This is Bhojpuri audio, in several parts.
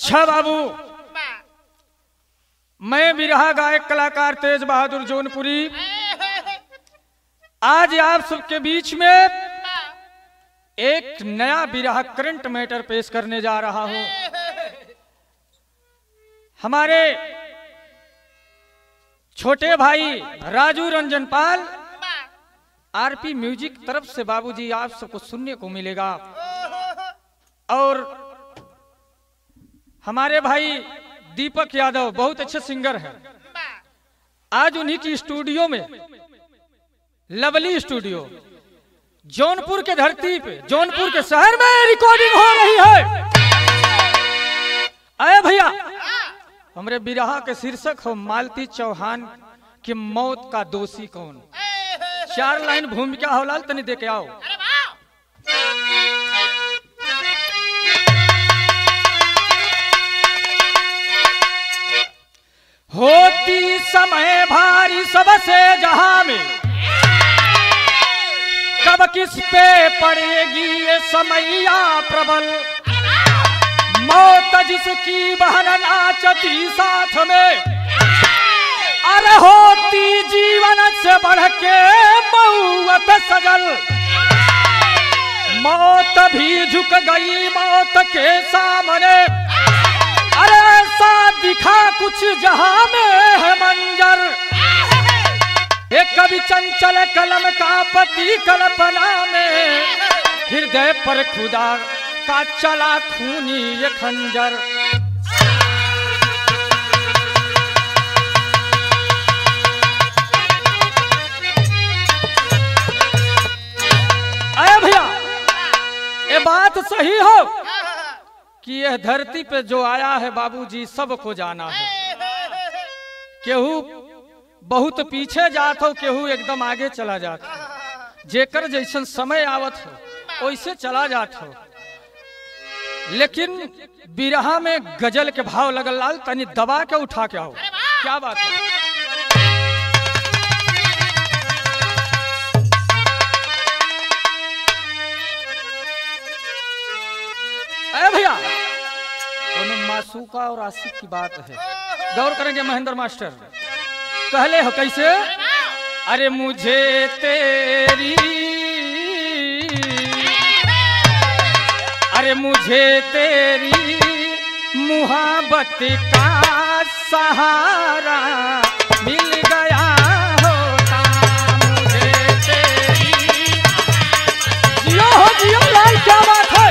अच्छा बाबू, मैं बिरहा गायक कलाकार तेज बहादुर जौनपुरी आज आप सबके बीच में एक नया बिरहा करंट मैटर पेश करने जा रहा हूं। हमारे छोटे भाई राजू रंजन पाल आरपी म्यूजिक तरफ से बाबूजी आप सबको सुनने को मिलेगा। और हमारे भाई दीपक यादव बहुत अच्छे सिंगर हैं। आज उन्हीं की स्टूडियो में, लवली स्टूडियो, जौनपुर के धरती पे, जौनपुर के शहर में रिकॉर्डिंग हो रही है। अरे भैया, हमारे बिरहा के शीर्षक हो मालती चौहान की मौत का दोषी कौन। 4 लाइन भूमिका हो लाल, तनी दे के आओ। होती समय भारी सबसे जहां में, कब किस पे पड़ेगी ये समैया प्रबल। मौत जिसकी बहन नाचती साथ में, अरे होती जीवन से बढ़ के मौत सजल। मौत भी झुक गई मौत के सामने, अरे ऐसा दिखा कुछ जहां में है मंजर। एक कवि चंचल कलम का पति कल्पना में, हृदय पर खुदा का चला खूनी ये खंजर। अरे भैया, ये बात सही हो कि यह धरती पे जो आया है बाबूजी सबको जाना है। केहू बहुत पीछे जात हो, केहू एकदम आगे चला जात हो। जेकर जैसन समय आवत हो वैसे चला जात हो। लेकिन बिरहा में गजल के भाव लगल लाल, तनी दबा के उठा के आओ। क्या बात है। अरे भैया, मासूका और आशिक की बात है, गौर करेंगे महेंद्र मास्टर। कहले हो कैसे, अरे मुझे तेरी, अरे मुझे तेरी मुहब्बत का सहारा मिल गया होता। मुझे तेरी, जियो हो जियो लाल, क्या बात है।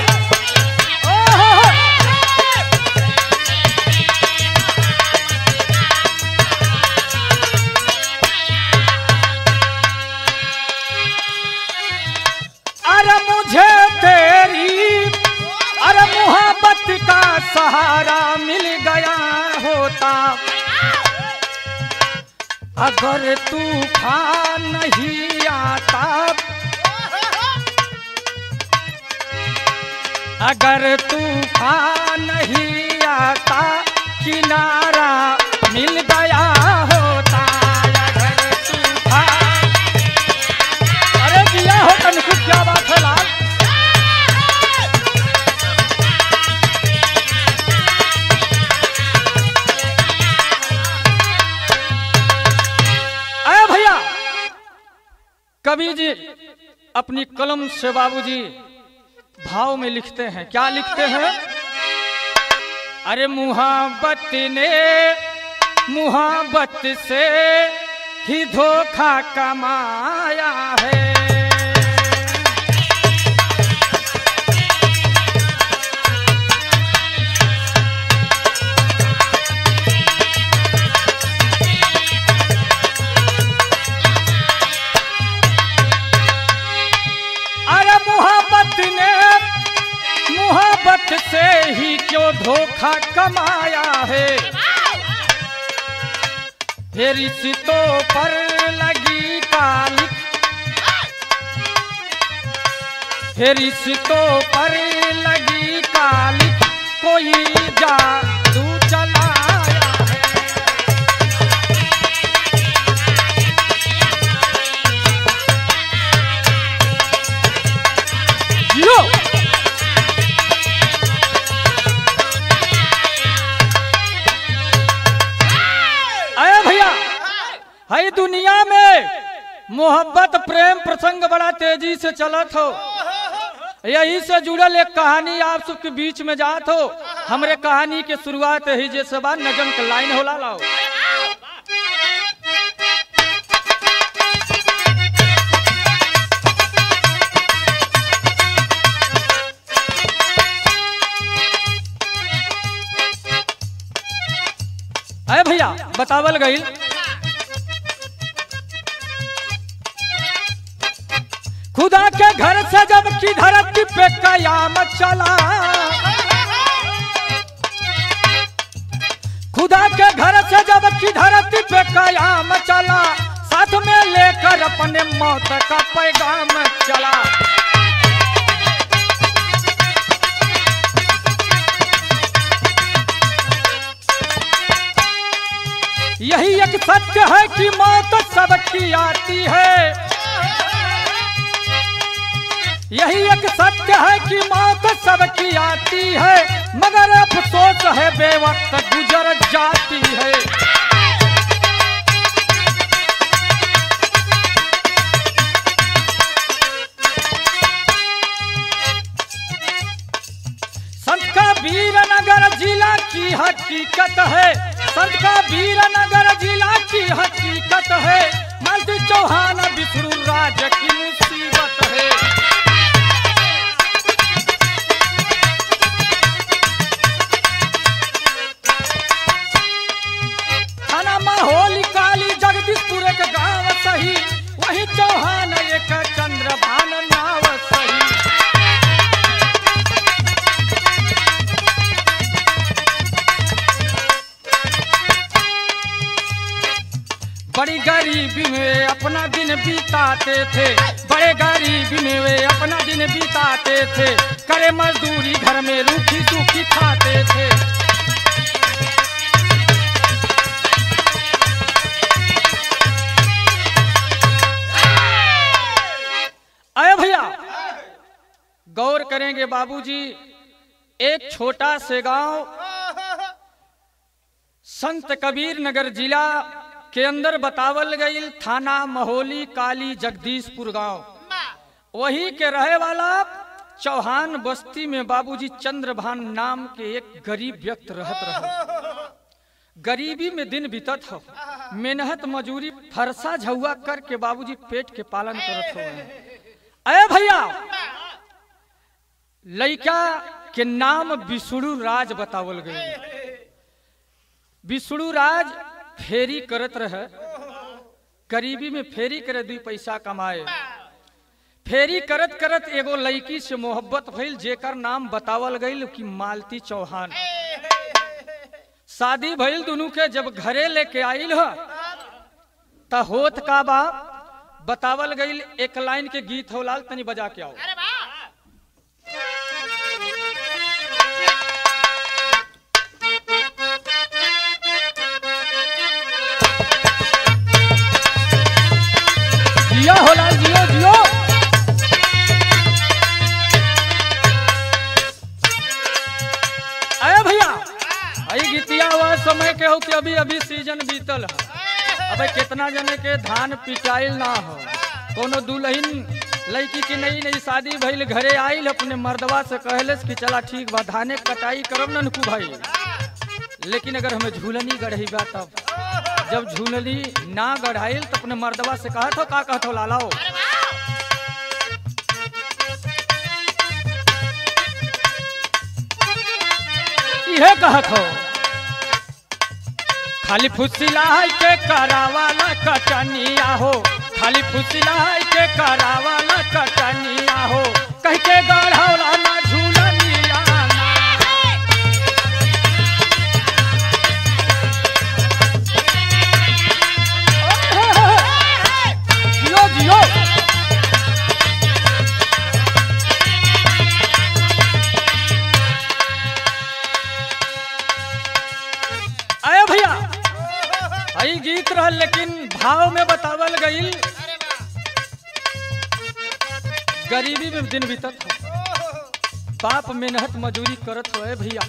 मुझे तेरी, अरे मुहब्बत का सहारा मिल गया होता। अगर तूफान नहीं आता, अगर तूफान नहीं आता, किनारा मिल गया होता। अगर तूफान, अरे दिया हो तनिक, क्या बात है लाल। कवि जी अपनी कलम से बाबूजी भाव में लिखते हैं। क्या लिखते हैं, अरे मुहब्बत ने मुहब्बत से ही धोखा कमाया है। मोहब्बत से ही क्यों धोखा कमाया है। फिर रिश्तों पर लगी कालिक, फिर रिश्तों पर लगी कालिक, कोई जादू चलाया है। है दुनिया में मोहब्बत प्रेम प्रसंग बड़ा तेजी से चलत हो। यही से जुड़ल एक कहानी आप सबके बीच में जात हो। हमरे कहानी के शुरुआत ही जैसे बा नजम का लाइन होला लाओ। अरे भैया बतावल गई खुदा के घर से जब की धरती पे कयामत चला, खुदा के घर से जब की धरती पे कयामत चला, साथ में लेकर अपने मौत का पैगाम चला। यही एक सत्य है कि मौत सबकी आती है, यही एक सत्य है कि मौत सबकी आती है, मगर अफसोस है बेवक्त गुजर जाती है। संत कबीरनगर जिला की हकीकत है, संत कबीरनगर जिला की हकीकत है, मालती चौहान विष्णु राज की मुसीबत है। थाना माहौली काली जगदीशपुर के गांव सही, वही चौहान एक चंद्रभान नाव सही। बड़ी गरीबी में अपना दिन बिताते थे, बड़े गरीबी में वे अपना दिन बिताते थे, करे मजदूरी घर में रूखी सूखी खाते थे। अरे भैया गौर करेंगे बाबूजी, एक छोटा से गांव संत कबीर नगर जिला के अंदर बतावल गई, थाना महोली काली जगदीशपुर गांव, वही के रहे वाला चौहान बस्ती में बाबूजी चंद्रभान नाम के एक गरीब व्यक्ति रहत रहे। गरीबी में दिन बीतत हो, मेहनत मजूरी फरसा झुआ करके बाबूजी पेट के पालन करत हो। अरे भैया लड़का के नाम विष्णु राज बतावल गई। विष्णु राज फेरी करत रहे, गरीबी में फेरी करे 2 पैसा कमाए। फेरी करत करत एगो लड़की से मोहब्बत भइल, जेकर नाम बतावल गई कि मालती चौहान। शादी भइल दोनों के, जब घरे लेके आइल ह त होत का बा बतावल गई। एक लाइन के गीत हो लाल, तनी बजा के आओ। जियो हो लाल, जियो जियो। अरे भैया आई गीतिया हुआ समय के हो कि अभी अभी सीजन बीतल है। अबे कितना जने के धान पिटाइल ना हो, कोनो दुल्हन लड़की की नई नई शादी भइल, घरे आइल, अपने मर्दवा से कहलेस कि चला ठीक बा धाने कटाई करब ननकू भाई, लेकिन अगर हमें झूलनी गढ़ी बा तब। जब झूलनी ना गढ़ाइल तो अपने मर्दवा से कहत हो, का कहत हो लालाओ? यह कहत हो खाली फुसिलाई के करावाला कटनिया हो, खाली फुसिलाई के करावाला कटनिया हो, कह के गढ़ौला ना झूलनिया ना। जियो जियो। अरे भैया आई गीत रहा, लेकिन भाव में बतावल गई। गरीबी में दिन बीतत हो, बाप मेहनत मजूरी करत हो। भैया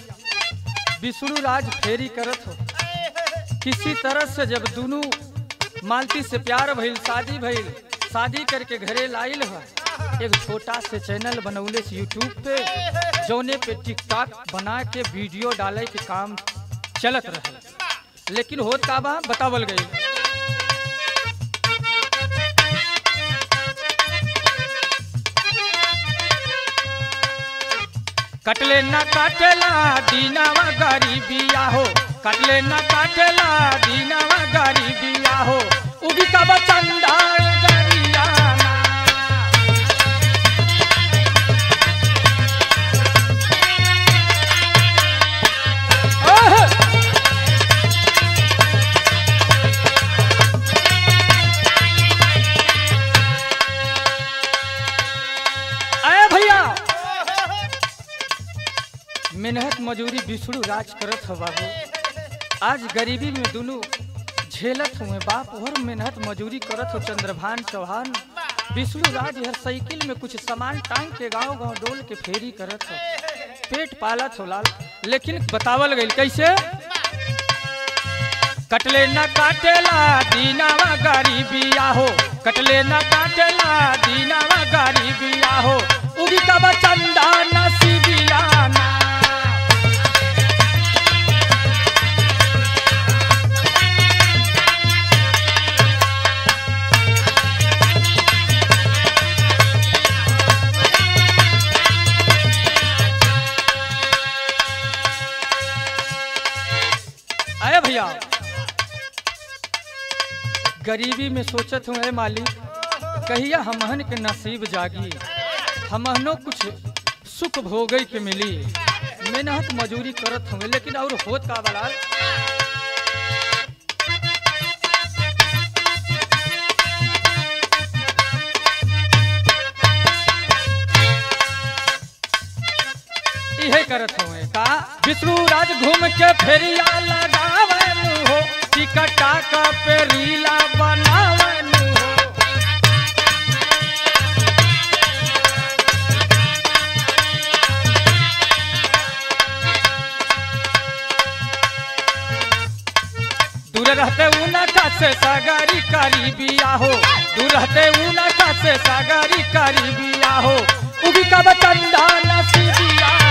विष्णु राज फेरी करत हो। किसी तरह से जब दोनों मालती से प्यार भइल, शादी भइल, शादी करके घरे लाइल है। एक छोटा से चैनल बनौले से यूट्यूब पे, जौने पे टिकटॉक बना के वीडियो डाले के काम चलत रहे। लेकिन होत का बा बतावल गई। कटले ना काटेला दीनावा गरीबिया हो, कटले ना काटेला दीनावा गरीबिया हो, उगी का बचंदा गरियाना। अरे भैया मेहनत मजूरी बिसड़ू राज करत हो बाबू। आज गरीबी में दोनों झेलत हुए, बाप और मेहनत मजूरी करत हो। चंद्रभान चौहान बिसड़ू राज हर साइकिल में कुछ सामान टांग के गांव गांव डोल के फेरी करत हो, पेट पालत हो लाल। लेकिन बतावल गई कैसे? कटले न काटेला दीनावा गरीबिया हो, कटले न काटेला दीनावा गरीबिया हो, उगी का बचंदा नसीबियाना। अरे भैया गरीबी में सोचत हूँ मालिक कहिया हमहन के नसीब जागी, हमहनो कुछ सुख भोगई के मिली। मेहनत मजूरी करत होंगे लेकिन और होत का बलाल। यही करत हुए का विष्णु राज घूम के फेरिया लगावन हो, टिकटा का पेरीला बनावन हो। दूर रहते उनका से सागरी करीबिया हो, दूर रहते उनका से सागरी करीबिया हो, उगी का बचंदा नसीबियाना।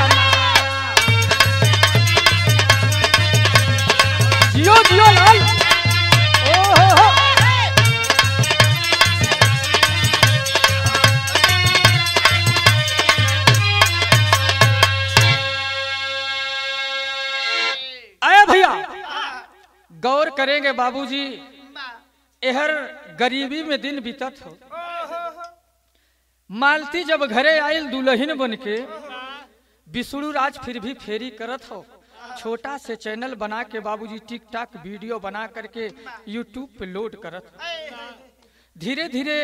जियो जियो लाल ओ हो। आए भैया गौर करेंगे बाबूजी, एहर गरीबी में दिन बीतत हो। मालती जब घरे आयल दुल्हन बन के, विष्णु राज फिर भी फेरी करत हो। छोटा से चैनल बना के बाबूजी टिकटॉक वीडियो बना करके यूट्यूब पे लोड करत हो। धीरे धीरे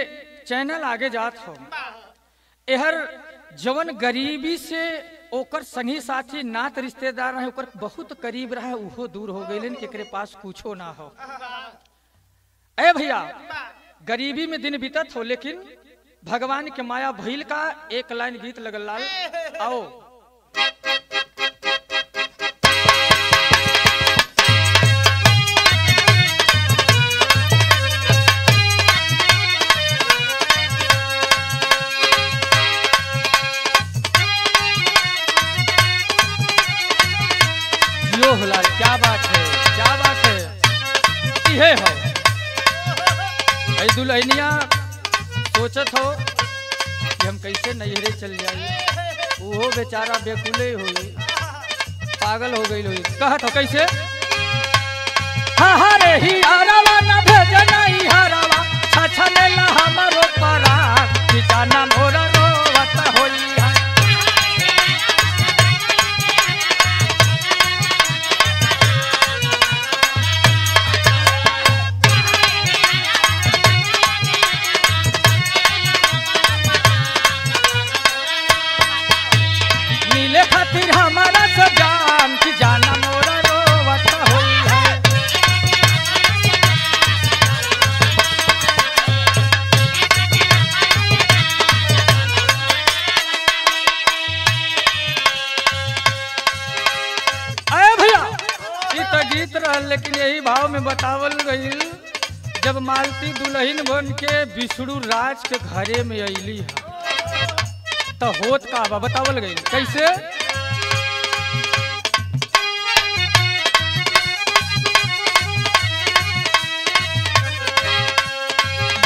चैनल आगे जात हो। एहर जवन गरीबी से ओकर संगी साथी नात रिश्तेदार रहे, ओकर बहुत करीब रहे, उहो दूर हो गए केकरे पास कुछो ना हो। ए भैया गरीबी में दिन बीतत हो, लेकिन भगवान के माया भइल का एक लाइन गीत लगल लाल। आओ यो लाल, क्या बात है, क्या बात है। ये हो दुल्हनिया सोचत हो कि हम कैसे नैहरे चल जाइए। वो बेचारा बेकुले हुई, पागल हो गई हुई। कहत हो कैसे? हरे ही हरवा न भेज नहीं हरवा, छछनेला हमरो पराग, जाना मोरा रोवत होई। खातिर हमारा सजान की जाना मोरा रोवत होई है। जब मालती दुल्हन बन के विष्णु राज के घरे में अली है तो होत का बा बतावल गई कैसे।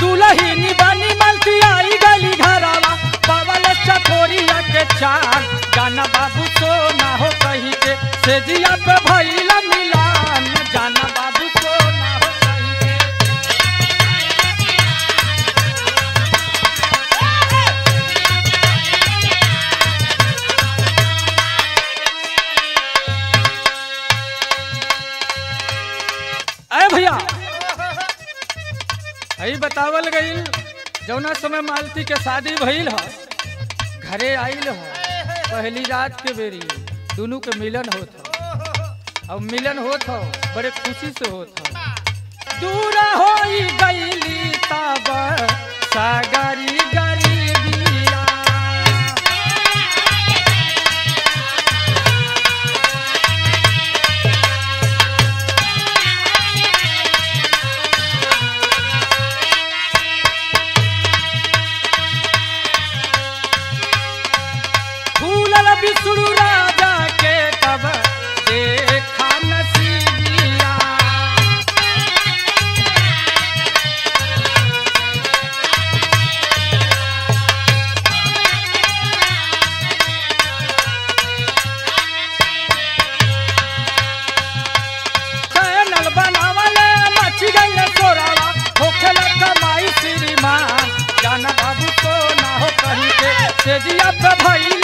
दुल्हनी बनी मालती आई गली घरावा बाबल चकोरिया के चार जाना बाबू सोना हो कही के सेजिया पे भइला मिलान जाना बाबू सोना हो कही के। अरे भैया यही बतावल गई जौना समय मालती के शादी भइल है घरे आइल है पहली रात के बेरी दोनों के मिलन होत हो और मिलन होत हो बड़े खुशी से होत हो। दूर हो गईली तब सागरी गरीबिया विष्णु राजा के तब देखा नसीबिया चैनल बनावल मच गई सोरावा होखेल कमाई श्रीमान जाना बाबू को ना हो कहीं के सेजिया पे भइल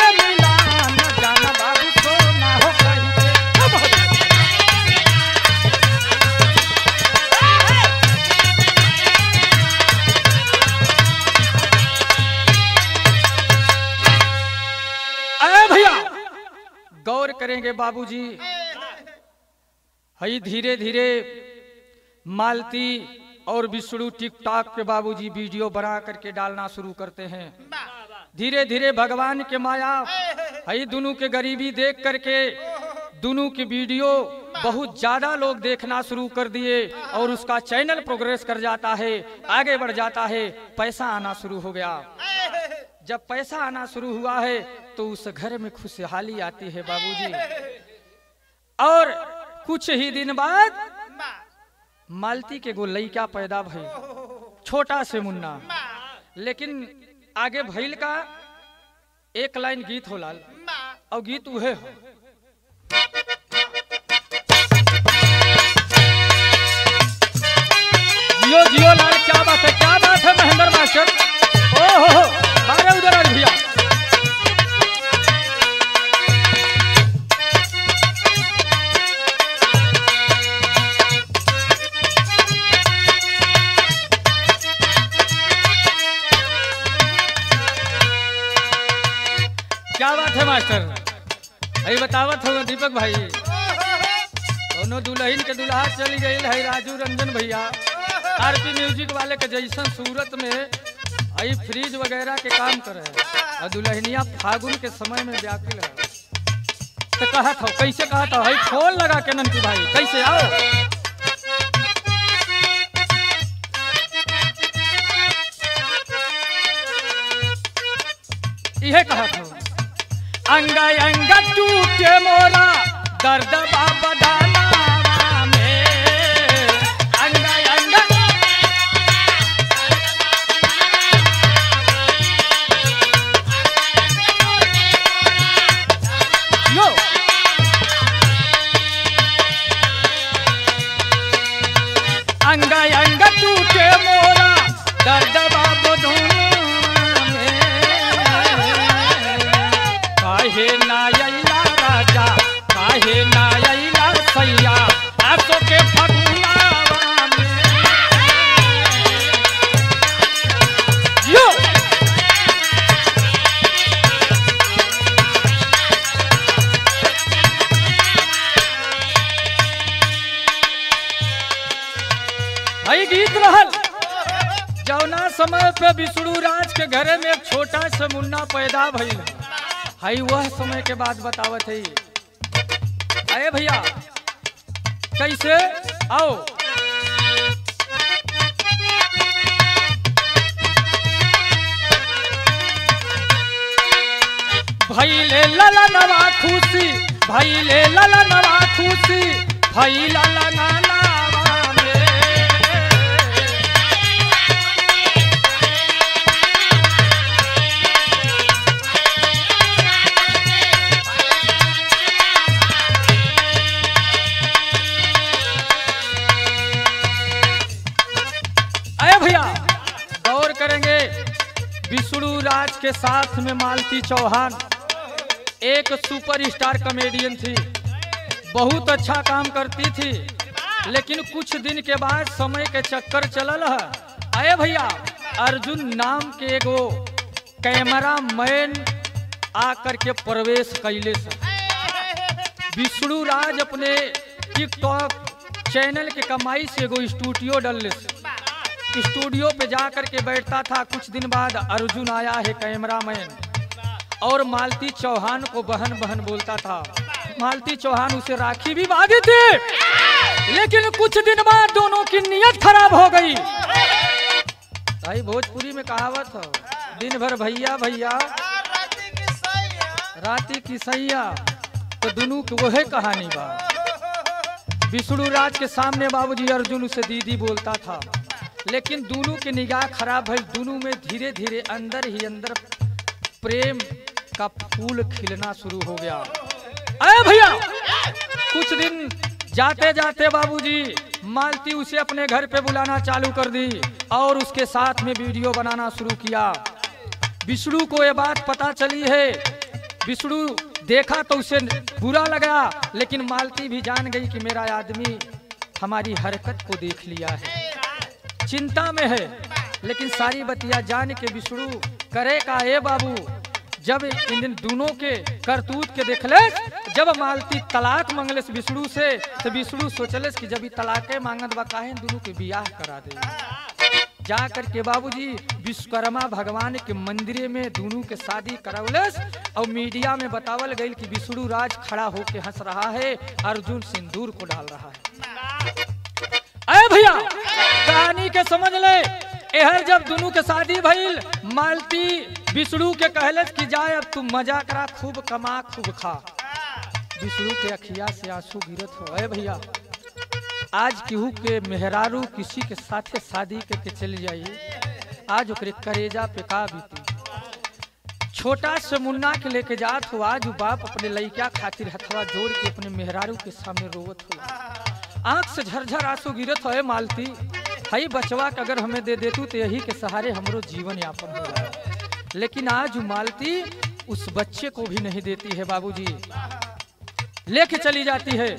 गौर करेंगे बाबूजी। हई धीरे धीरे मालती और विष्णु टिकटॉक के बाबूजी वीडियो बना करके डालना शुरू करते हैं। धीरे धीरे भगवान के माया हई दोनों के गरीबी देख करके दोनों की वीडियो बहुत ज्यादा लोग देखना शुरू कर दिए और उसका चैनल प्रोग्रेस कर जाता है, आगे बढ़ जाता है, पैसा आना शुरू हो गया। जब पैसा आना शुरू हुआ है तो उस घर में खुशहाली आती है बाबूजी। और कुछ ही दिन बाद मालती के गो लइका पैदा भइल छोटा से मुन्ना, लेकिन आगे भइल का एक लाइन गीत हो लाल और गीत उहे हो। जियो जियो लाल क्या बात है महेंद्र मास्टर। ओ हो बारे उधर भैया क्या बात है मास्टर। अभी बतावत हो दीपक भाई दोनों दुल्हन के दुल्हा चली गई है राजू रंजन भैया आरपी म्यूजिक वाले के जैसन सूरत में आई फ्रिज वगैरह के काम करे है और दुल्हनिया फागुन के समय में व्याकुल है। तो कहा था कैसे कहा था भाई फोन लगा के नंटू भाई कैसे आओ। यह कहा था अंग अंग टूटे मोरा दर्द बाबा डाला में अंग अंग यो अंग अंग टूटे मोरा दर्द बाबा काहे नायला राजा काहे नायला सैया आसो के फगुनावा में यो हई गीत रहल जौना समय पे विष्णु राज के घरे में एक छोटा सा मुन्ना पैदा भइल हई वह समय के बाद बतावत है। अरे भैया कैसे आओ ले ललनवा खुशी भाई ले ललनवा खुशी भाई ललनवा में। अरे भैया गौर करेंगे, विष्णु राज के साथ में मालती चौहान एक सुपरस्टार कॉमेडियन थी, बहुत अच्छा काम करती थी। लेकिन कुछ दिन के बाद समय के चक्कर चलल है। अरे भैया अर्जुन नाम के एगो कैमरा मैन आकर के प्रवेश कैले से विष्णु राज अपने टिकटॉक चैनल के कमाई से एगो स्टूडियो डलले से स्टूडियो पे जाकर के बैठता था। कुछ दिन बाद अर्जुन आया है कैमरामैन और मालती चौहान को बहन बहन बोलता था। मालती चौहान उसे राखी भी बांधी थी, लेकिन कुछ दिन बाद दोनों की नीयत खराब हो गई। भाई भोजपुरी में कहावत हो, दिन भर भैया भैया राती की सैया, तो दोनों की वही कहानी बा। विष्णु राज के सामने बाबूजी अर्जुन उसे दीदी बोलता था, लेकिन दोनों की निगाह खराब है। दोनों में धीरे धीरे अंदर ही अंदर प्रेम का फूल खिलना शुरू हो गया। अरे भैया कुछ दिन जाते जाते बाबूजी मालती उसे अपने घर पे बुलाना चालू कर दी और उसके साथ में वीडियो बनाना शुरू किया। विष्णु को ये बात पता चली है। विष्णु देखा तो उसे बुरा लगा, लेकिन मालती भी जान गई कि मेरा आदमी हमारी हरकत को देख लिया है, चिंता में है। लेकिन सारी बतिया जान के विष्णु करे का ए बाबू, जब इन दोनों के करतूत के देखले, जब मालती तलाक मांगले विष्णु से, तो विष्णु सोचले कि जब तलाके मांगत बा काहे दोनों के बियाह करा दे। जा करके बाबूजी विश्वकर्मा भगवान के मंदिर में दोनों के शादी करवलस और मीडिया में बतावल गई कि विष्णु राज खड़ा होके हंस रहा है, अर्जुन सिंदूर को डाल रहा है। अरे भैया कहानी के समझ ले, एहर जब दोनों के शादी भइल, मालती विष्णु के कहलस कि जाए अब तू मजा करा, खूब कमा खूब खा। विष्णु के अखिया से आंसू गिरत हो। अरे भैया आज केहू के मेहरारू किसी के साथे शादी करके चली जाइए, आज ओकरे करेजा पे का बीती। छोटा से मुन्ना के लेके जात हो, आज बाप अपने लइका खातिर हथवा जोड़ के अपने मेहरारू के सामने रोवत हो, आंख से झरझर आंसू गिरत हो। मालती हई बचवा के अगर हमें दे देतू तो यही के सहारे हमरो जीवन यापन हो जाए, लेकिन आज मालती उस बच्चे को भी नहीं देती है बाबूजी, लेके चली जाती है।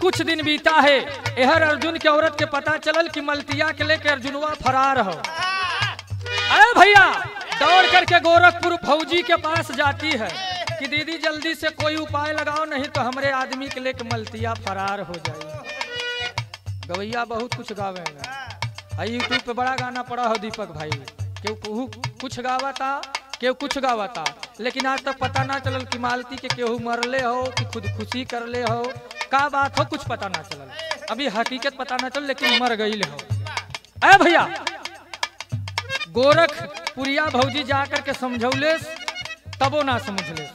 कुछ दिन बीता है, एहर अर्जुन के औरत के पता चलल कि मलतिया के लेके अर्जुनवा फरार हो। अरे भैया दौड़ करके गोरखपुर फौजी के पास जाती है कि दीदी जल्दी से कोई उपाय लगाओ, नहीं तो हमारे आदमी के लेके मलतिया फरार हो जाए। गवैया बहुत कुछ गावे, यूट्यूब पे बड़ा गाना पड़ा हो दीपक भाई, केहू कुछ गावता केहू कुछ गावता, लेकिन आज तक पता ना चलल कि मालती के केहू मरले हो कि खुदकुशी करले हो, का बात हो कुछ पता ना चलल। अभी हकीकत पता ना चल, लेकिन मर गई हो। अरे भैया गोरखपुरिया भौजी जाकर के समझौले तबो ना समझले।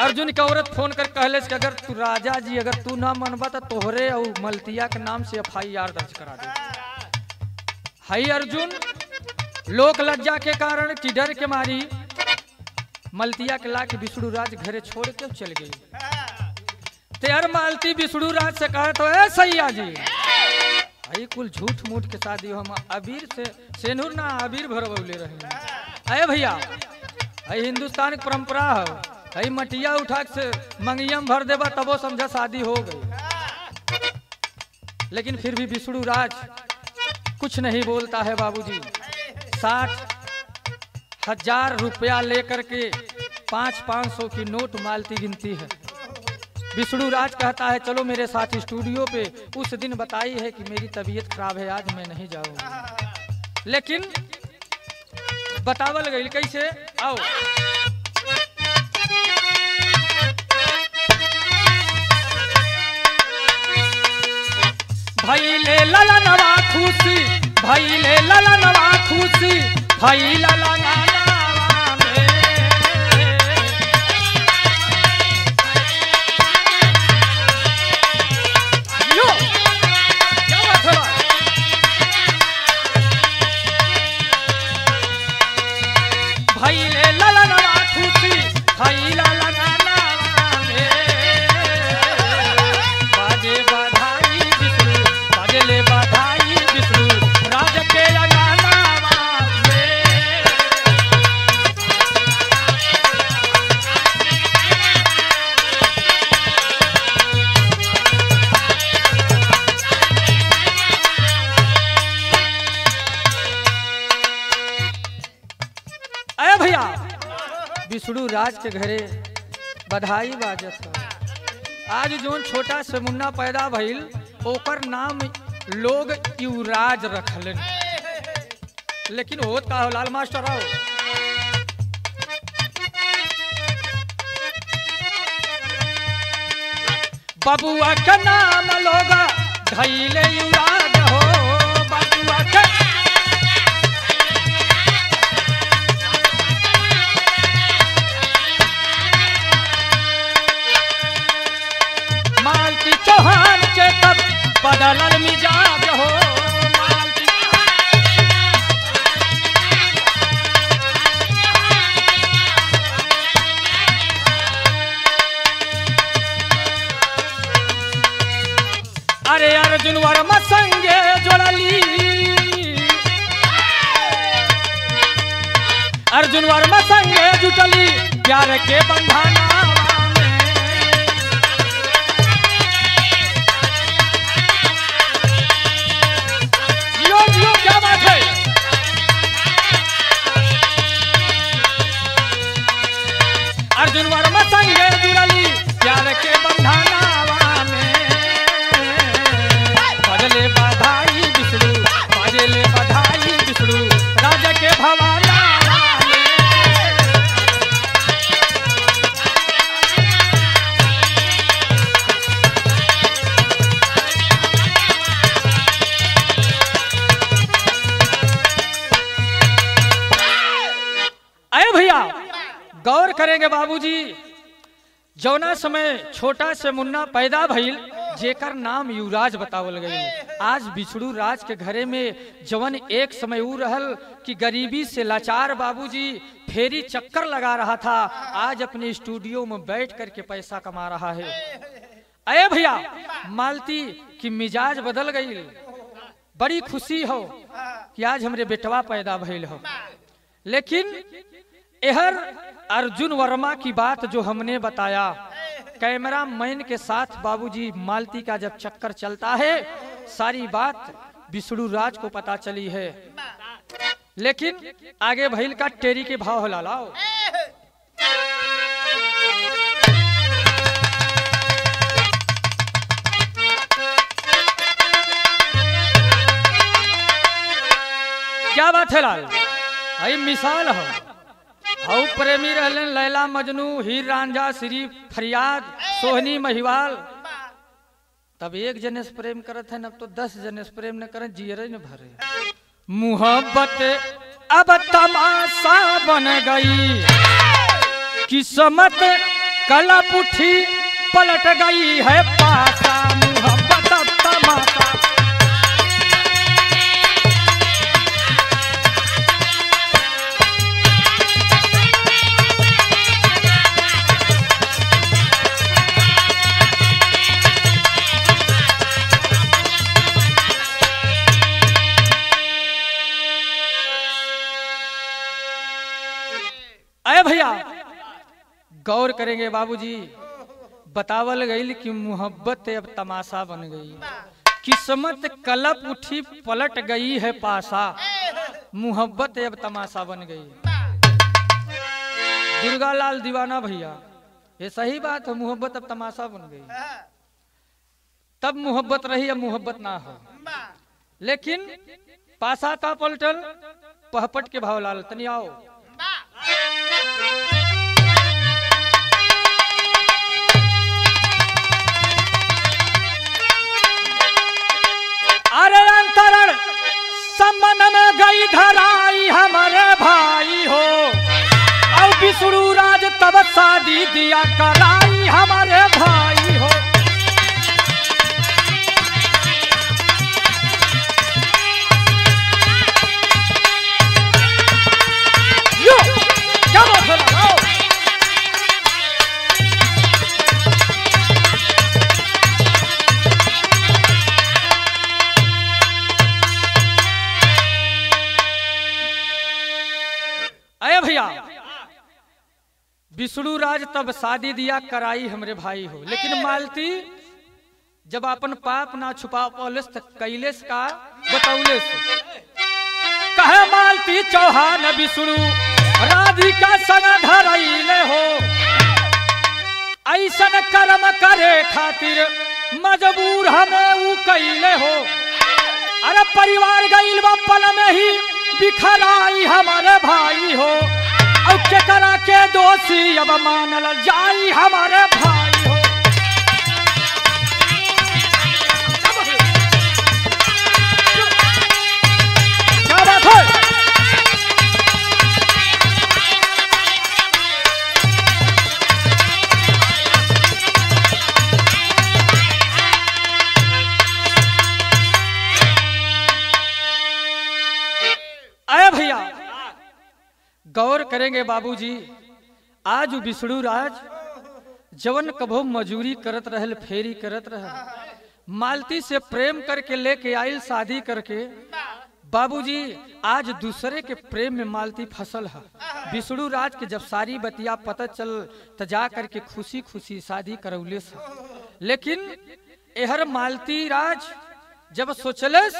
अर्जुन के औरत फोन कर कहले कि अगर तू राजा जी अगर तू ना मनबा तो तोहरे और मलतिया के नाम से FIR दर्ज करा दे। हाई अर्जुन लोक लज्जा के कारण कि डर के मारी मलतिया के ला के विष्णु राज घरे छोड़ के चल गई। तेर मालती विष्णु राज से कहा तो ए सैया जी आई कुल झूठ मूठ के शादी हम अबीर से सेनुर ना अबीर भरवले रहे। अरे भैया आई हिंदुस्तान की परंपरा है, आई मटिया उठा से मंगियम भर देबा तबो समझा शादी हो गई। लेकिन फिर भी विष्णु राज कुछ नहीं बोलता है बाबूजी। 60,000 रुपया लेकर के 500 की नोट मालती गिनती है। विष्णु राज कहता है चलो मेरे साथ स्टूडियो पे। उस दिन बताई है कि मेरी तबीयत खराब है, आज मैं नहीं जाऊंगी, लेकिन बतावल गई कैसे, आओ भाई ले लाला नवा खुशी, भाई ले लाला नवा खुशी, भाई लाला नवा में विष्णु राज के घरे बधाई बाजत है। आज जोन छोटा से मुन्ना पैदा भइल ओकर नाम लोग युवराज रखलन, लेकिन होत का हो लाल मास्टर आओ। बबुआ के नाम लोग धैले युवराज हो, बबुआ के मालती चौहान के तब बदलल मिजाज हो, मालती अरे अर्जुन वर्मा संगे जोड़ली, अर्जुन वर्मा संगे जुटली प्यार के बंधना में। जियो जियो क्या बात है। अर्जुन वर्मा संगे जुड़ली प्यार के बंधना में। बजले बधाई विष्णु, बजले बधाई विष्णु राजा के भवाना में। अरे भैया गौर करेंगे बाबूजी, जौना समय छोटा से मुन्ना पैदा भइल जेकर नाम युवराज बतावल गई। आज विष्णु राज के घरे में जवन एक समय ऊ रहल कि गरीबी से लाचार बाबूजी फेरी चक्कर लगा रहा था, आज अपने स्टूडियो में बैठ करके पैसा कमा रहा है। अरे भैया मालती की मिजाज बदल गई, बड़ी खुशी हो कि आज हमरे बेटवा पैदा भइल हो। लेकिन एहर अर्जुन वर्मा की बात जो हमने बताया, कैमरा मैन के साथ बाबूजी मालती का जब चक्कर चलता है सारी बात विष्णु राज को पता चली है। लेकिन आगे भइल का टेरी के भाव होला लाओ। क्या बात है लाल, आई मिसाल हो। और प्रेमी रहलन लैला मजनू, हीर रांझा, श्री फरियाद, सोहनी महिवाल। तब एक जने से प्रेम करत है, अब तो 10 जने से प्रेम न करत, जियरे न भरे। मुहब्बत अब तमाशा बन गई, किस्मत कला पुठी पलट गई है पासा। मुहब्बत अब तमाशा। अरे भैया गौर करेंगे बाबूजी, बतावल गई कि मुहब्बत अब तमाशा बन गई, किस्मत कलप उठी पलट गई है पासा। मुहब्बत अब तमाशा बन गई। दुर्गा लाल दीवाना भैया ये सही बात है, मुहब्बत अब तमाशा बन गई। तब मुहब्बत रही अब मुहब्बत ना हो। लेकिन पासा था पलटल, पहपट के भाव लाल तनी आओ। अरे अंतरण संबंध में गई धराई हमारे भाई हो, और विष्णु राज तब शादी दिया कराई हमारे भाई हो। यो क्या बात है। अरे भैया विष्णु राज तब शादी दिया कराई हमरे भाई हो, लेकिन मालती जब अपन पाप ना छुपा पौलिस तक कैलेस का बतौलेस। कहे मालती चौहान विष्णु राधिका संग धरैले हो, ऐसन कर्म करे खातिर मजबूर हमें ऊ कैले हो। अरे परिवार गइल बा पल में ही बिखराई हमारे भाई हो, और केकरा के दोषी अब मानल जाई हमारे भाई हो। क्या बात है? आए भैया, गौर करेंगे बाबूजी, आज विष्णु राज जवन कभो मजूरी करत रहल, फेरी करत रहे, मालती से प्रेम करके लेके आयल शादी करके। बाबूजी आज दूसरे के प्रेम में मालती फसल है। विष्णु राज के जब सारी बतिया पता चल त जा करके खुशी खुशी शादी करौले से। लेकिन एहर मालती राज जब सोचलस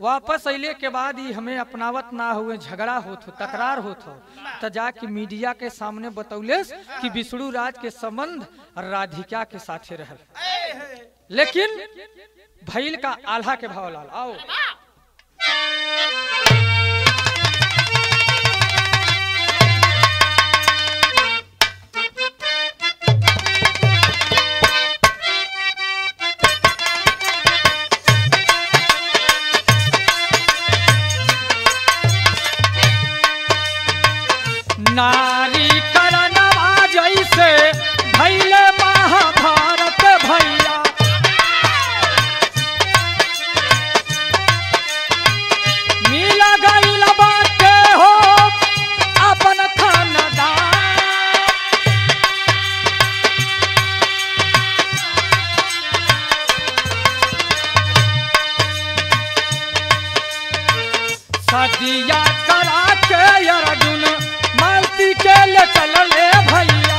वापस अइले के बाद ही हमें अपनावत ना हुए, झगड़ा होत हो, तकरार होत हो, त जाके मीडिया के सामने बतौलेस कि विष्णु राज के संबंध राधिका के साथे रहल। लेकिन भइल का आल्हा के भाव लाल। आओ नारी करनवा जैसे भैले महाभारत भैया, मिला गइल बाटे हो अपन खानदान। सदिया करा के अर्जुन मालती के ले चलले भैया,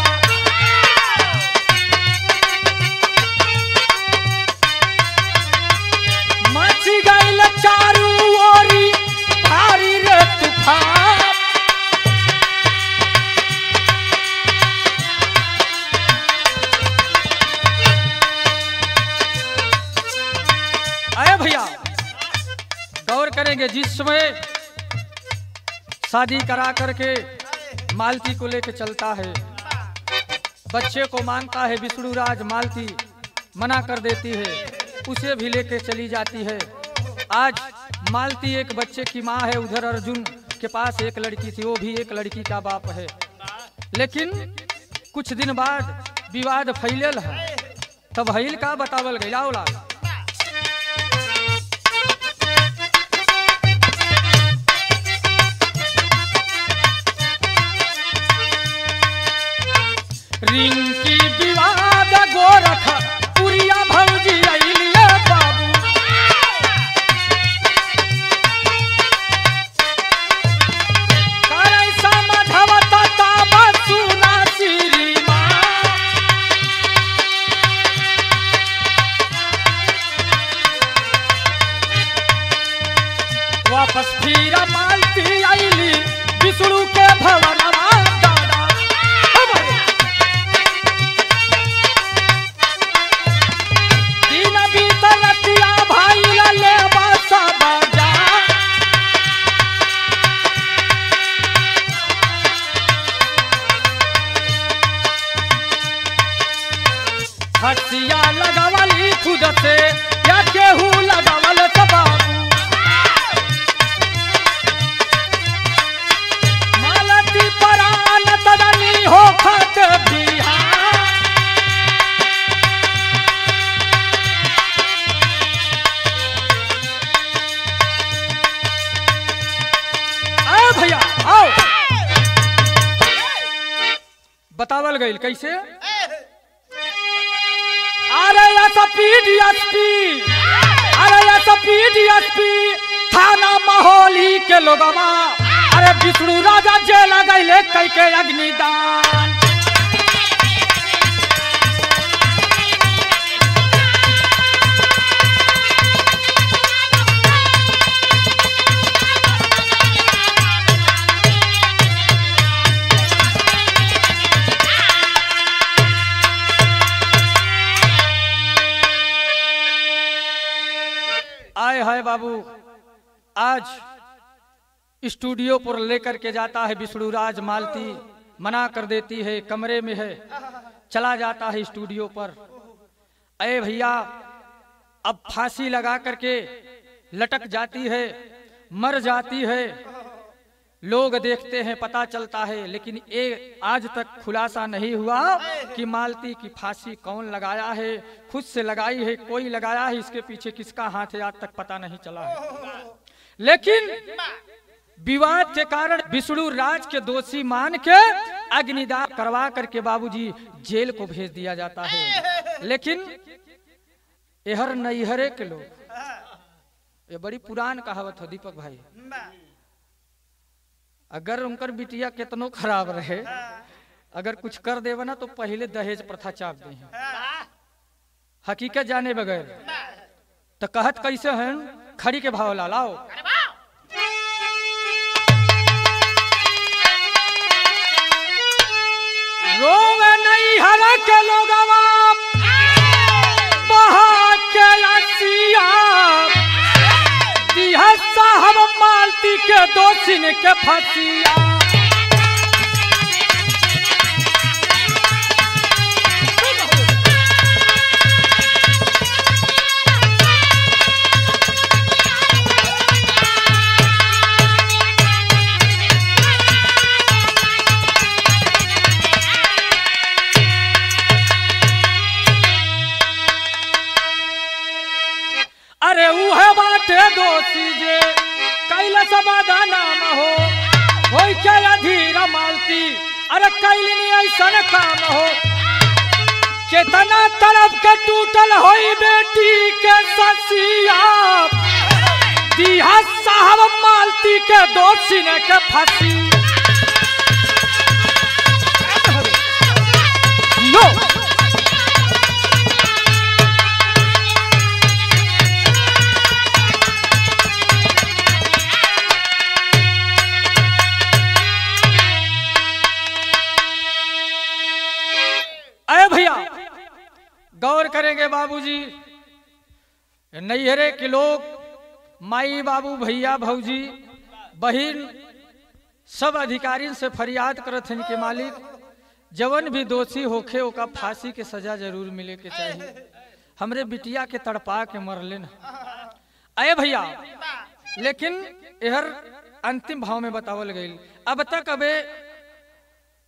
मची गइल चारू ओरी भारी रे तूफान। आए भैया, गौर करेंगे, जिस समय शादी करा करके मालती को लेके चलता है, बच्चे को मांगता है विष्णु राज, मालती मना कर देती है, उसे भी लेके चली जाती है। आज मालती एक बच्चे की माँ है, उधर अर्जुन के पास एक लड़की थी, वो भी एक लड़की का बाप है। लेकिन कुछ दिन बाद विवाद फैलल है, तब भइल का बतावल गया। औला रिंकी विवाद गोरख पुरिया भौजी अइलिए बाबू, करे समझवत ताब सुना श्री माँ। वापस फिर मालती अइली विष्णु के भवनवा दादा। हसिया लगावली खुद से या केहू लगावल बाबू, मालती परान तदनी हो खत बिहार। आओ भैया आओ, बतावल गई कैसे। डीएसपी थाना महोली के लोगवा, अरे विष्णु राजा जेल गइले कई के अग्निदान। है बाबू, आज स्टूडियो पर लेकर के जाता है विष्णुराज मालती, मना कर देती है, कमरे में है, चला जाता है स्टूडियो पर। अरे भैया अब फांसी लगा करके लटक जाती है, मर जाती है। लोग देखते हैं, पता चलता है, लेकिन ये आज तक खुलासा नहीं हुआ कि मालती की फांसी कौन लगाया है, खुद से लगाई है, कोई लगाया है, इसके पीछे किसका हाथ है, आज तक पता नहीं चला है। लेकिन विवाद के कारण विष्णुराज के दोषी मान के अग्निदाह करवा करके बाबूजी जेल को भेज दिया जाता है। लेकिन एहर नैहरे के लोग, ये बड़ी पुरान कहावत हो दीपक भाई, अगर उनकर बिटिया कितनो खराब रहे, अगर कुछ कर देवे ना तो पहले दहेज प्रथा चाप दे, हकीकत जाने बगैर। तो कहत कैसे हैं, खड़ी के भाव ला लाओ। रोवे नहीं हरा के लोगवा बहा के लसिया, दिहा साहब मालती के दोषिन के फसिया। अरे उहे बाटे दोषी जे कैला समाधा नाम हो क्या अधीर मालती, अरे कैलिनी ऐसन काम हो, केतना तरफ के टूटल होई बेटी के ससिया, दिहा साहब मालती के दोषी ने के फंसी। लो भैया गौर करेंगे बाबूजी, नैहरे के लोग, माई बाबू भैया भौजी बहन सब अधिकारियों से फरियाद करत हैं कि मालिक जवन भी दोषी होखे ओका फांसी के सजा जरूर मिले के चाहिए, हमरे बिटिया के तड़पा के मर लेना। अरे भैया लेकिन यहर अंतिम भाव में बतावल गई, अब तक अबे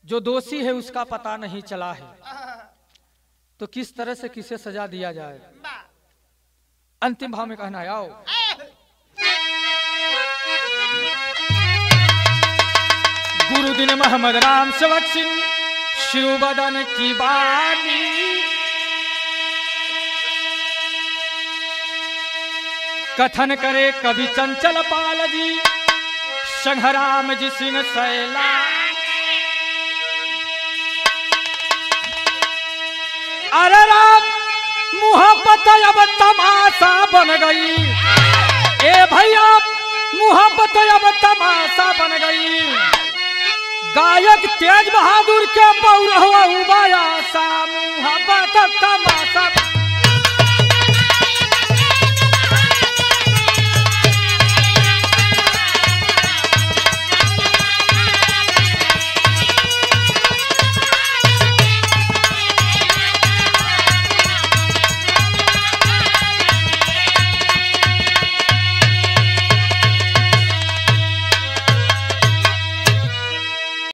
जो दोषी है उसका पता नहीं चला है, तो किस तरह से किसे सजा दिया जाए। अंतिम भाव में कहना है, आओ। गुरुदिन मोहम्मद राम सेवक सिंह शिवबदन की बानी, कथन करे कवि चंचल पाल जी संघराम जी सिंह सैला। अरे राम मुहब्बत अब तमाशा बन गई, ए भैया मुहब्बत अब तमाशा बन गई, गायक तेज बहादुर के बौरहुआ उबाया सा मुहब्बत तमाशा।